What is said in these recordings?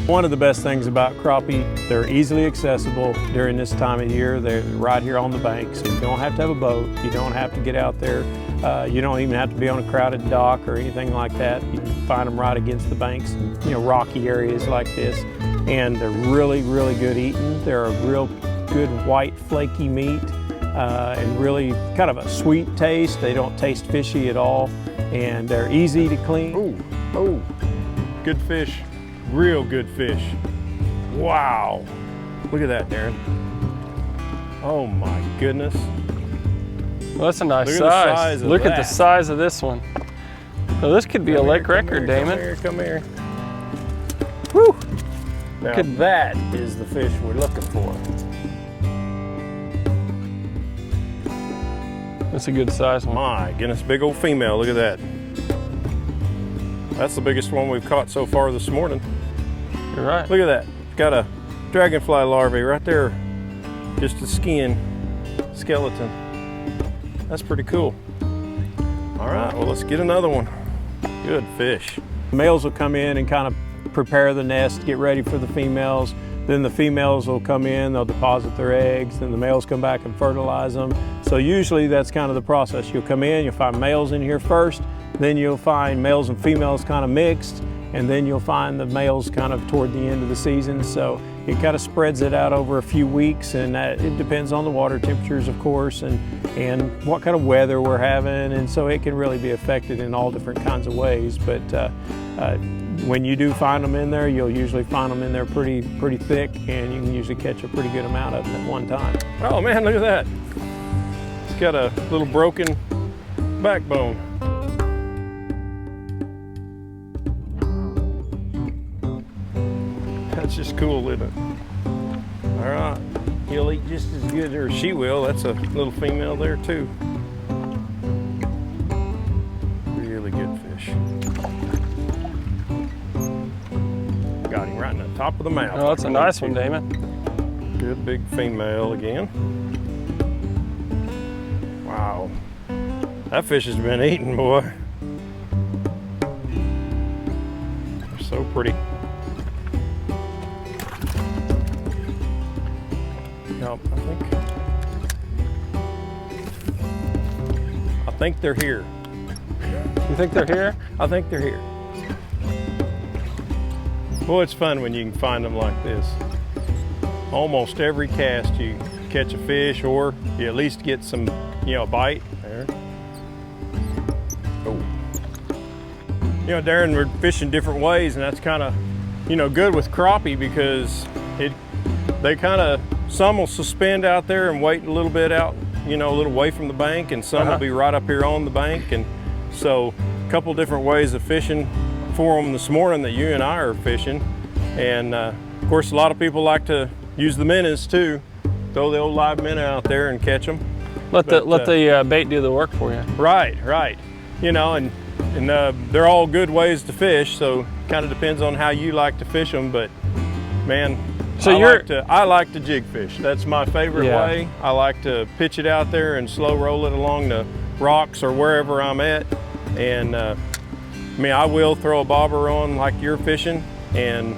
One of the best things about crappie, they're easily accessible during this time of year. They're right here on the bank, so you don't have to have a boat. You don't have to get out there. You don't even have to be on a crowded dock or anything like that. You can find them right against the banks, rocky areas like this. And they're really, really good eating. They're a real good white flaky meat and really kind of a sweet taste. They don't taste fishy at all, and they're easy to clean. Oh, good fish. Real good fish. Wow. Look at that, Darren. Oh my goodness. Well, that's a nice size. Look at the size of this one. So this could be a lake record, Damon. Come here. Woo! Now that is the fish we're looking for. That's a good size one. My goodness, big old female, look at that. That's the biggest one we've caught so far this morning. You're right. Look at that. Got a dragonfly larvae right there. Just a skin skeleton. That's pretty cool. All right, well, let's get another one. Good fish. Males will come in and kind of prepare the nest, get ready for the females. Then the females will come in, they'll deposit their eggs, then the males come back and fertilize them. So usually that's kind of the process. You'll come in, you'll find males in here first, then you'll find males and females kind of mixed, and then you'll find the males kind of toward the end of the season. So it kind of spreads it out over a few weeks, and it depends on the water temperatures, of course, and what kind of weather we're having, and so it can really be affected in all different kinds of ways. But when you do find them in there, you'll usually find them in there pretty thick, and you can usually catch a pretty good amount of them at one time. Oh man, look at that. It's got a little broken backbone. That's just cool, isn't it? All right, he'll eat just as good, or she will. That's a little female there too. Really good fish. Got him right in the top of the mouth. Oh, that's a nice one, Damon. Good big female again. Wow. That fish has been eaten, boy. They're so pretty. Yep, I think they're here. You think they're here? I think they're here. Boy, it's fun when you can find them like this. Almost every cast you catch a fish, or you at least get some, a bite there. Oh. Darren, we're fishing different ways, and that's kind of, good with crappie, because they kind of, some will suspend out there and wait a little bit out, a little away from the bank, and some will be right up here on the bank. And so a couple different ways of fishing for them this morning that you and I are fishing. And of course, a lot of people like to use the minnows too. Throw the old live minnow out there and catch them. Let the bait do the work for you. Right. And they're all good ways to fish, so kind of depends on how you like to fish them. But man, so I like to jig fish. That's my favorite way. I like to pitch it out there and slow roll it along the rocks or wherever I'm at. And I will throw a bobber on like you're fishing, and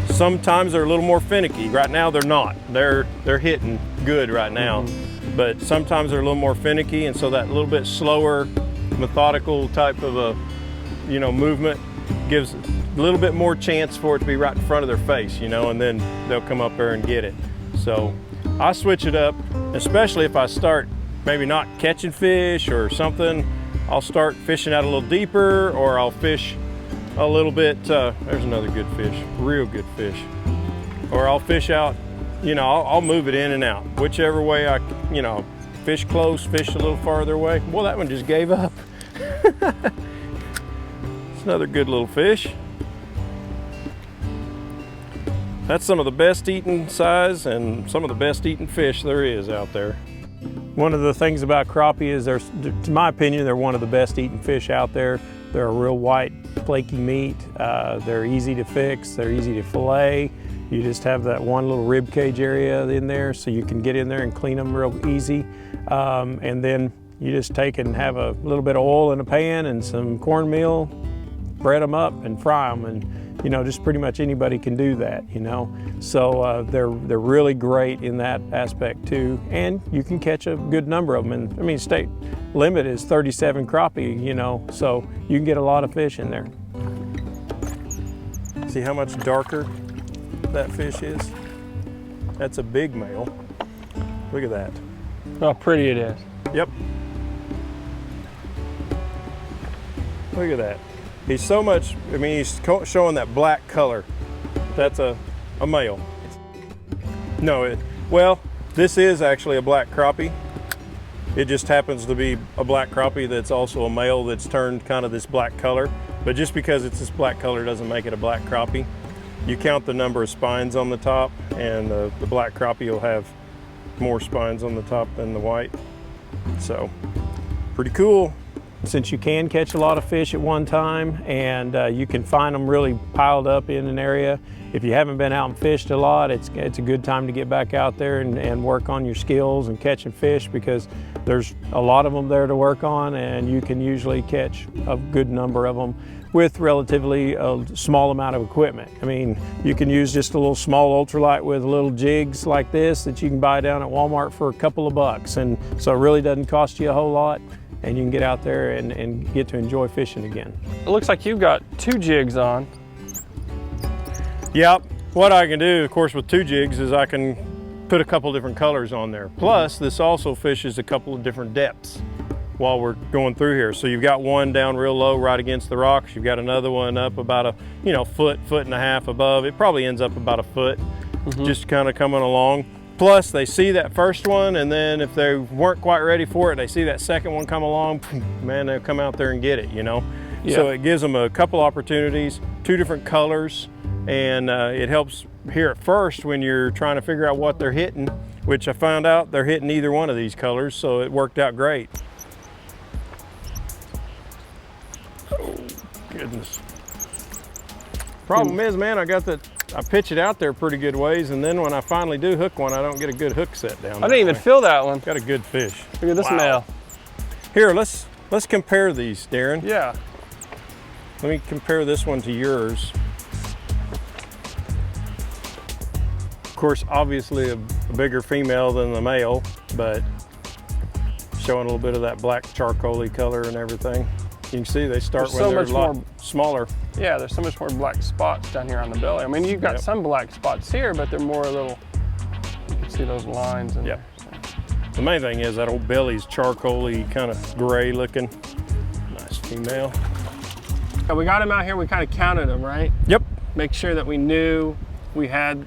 sometimes they're a little more finicky. Right now they're not. They're hitting good right now, but sometimes they're a little more finicky, and so that little bit slower, methodical type of a movement gives a little bit more chance for it to be right in front of their face, and then they'll come up there and get it. So I switch it up, especially if I start maybe not catching fish or something. I'll start fishing out a little deeper, or I'll fish a little bit, there's another good fish, real good fish. Or I'll fish out, I'll move it in and out. Whichever way I, fish close, fish a little farther away. Well, that one just gave up. It's another good little fish. That's some of the best eating size and some of the best eating fish there is out there. One of the things about crappie is to my opinion, they're one of the best eating fish out there. They're a real white, flaky meat. They're easy to fix, they're easy to fillet. You just have that one little rib cage area in there, so you can get in there and clean them real easy. And then you just take and have a little bit of oil in a pan and some cornmeal, bread them up and fry them. And you know, just pretty much anybody can do that, you know. So they're really great in that aspect too, and you can catch a good number of them. And I mean, state limit is 37 crappie, you know, so you can get a lot of fish in there. See how much darker that fish is? That's a big male. Look at that. How pretty it is. Yep. Look at that. He's so much, I mean, he's showing that black color. That's a male. No, well, this is actually a black crappie. It just happens to be a black crappie that's also a male that's turned kind of this black color. But just because it's this black color doesn't make it a black crappie. You count the number of spines on the top, and the black crappie will have more spines on the top than the white. So, pretty cool. Since you can catch a lot of fish at one time, and you can find them really piled up in an area, if you haven't been out and fished a lot, it's a good time to get back out there and work on your skills and catching fish, because there's a lot of them there to work on, and you can usually catch a good number of them with relatively a small amount of equipment. I mean, you can use just a little small ultralight with little jigs like this that you can buy down at Walmart for a couple of bucks, and so it really doesn't cost you a whole lot, and you can get out there and get to enjoy fishing again. It looks like you've got 2 jigs on. Yep. What I can do, of course, with 2 jigs is I can put a couple different colors on there. Plus, this also fishes a couple of different depths while we're going through here. So you've got one down real low right against the rocks. You've got another one up about a, you know, foot and a half above. It probably ends up about a foot, just kind of coming along. Plus, they see that first one, and then if they weren't quite ready for it, they see that second one come along, man, they'll come out there and get it, you know? Yeah. So it gives them a couple opportunities, 2 different colors, and it helps here at first when you're trying to figure out what they're hitting, which I found out they're hitting either one of these colors, so it worked out great. Oh, goodness. Problem is, man, I pitch it out there pretty good ways, and then when I finally do hook one, I don't get a good hook set down. I didn't even feel that one. Got a good fish. Look at this male. Here, let's compare these, Darren. Yeah. Let me compare this one to yours. Of course, obviously a bigger female than the male, but showing a little bit of that black charcoal-y color and everything. You can see they start when they're a lot smaller. Yeah, there's so much more black spots down here on the belly. I mean, you've got some black spots here, but they're more a little, you can see those lines in there. So. The main thing is that old belly's charcoal-y, kind of gray looking. Nice female. And we got him out here, we kind of counted them, right? Yep. Make sure that we knew we had.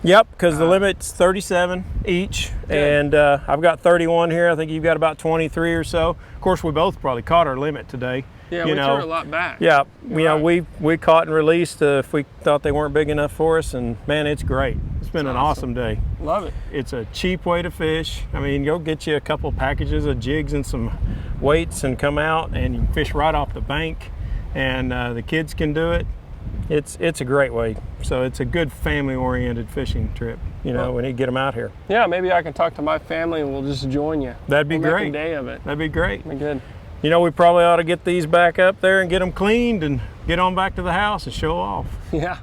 Yep, because the limit's 37 each, and I've got 31 here. I think you've got about 23 or so. Of course, we both probably caught our limit today. Yeah, we threw a lot back. Yeah, you know, we caught and released if we thought they weren't big enough for us, and man, it's great. It's been an awesome day. Love it. It's a cheap way to fish. I mean, go get you a couple packages of jigs and some weights and come out, and you can fish right off the bank, and the kids can do it. It's a great way. So it's a good family-oriented fishing trip. You know, we need to get them out here. Yeah, maybe I can talk to my family and we'll just join you. That'd be great. Make a day of it. That'd be great. That'd be good. You know, we probably ought to get these back up there and get them cleaned and get on back to the house and show off. Yeah.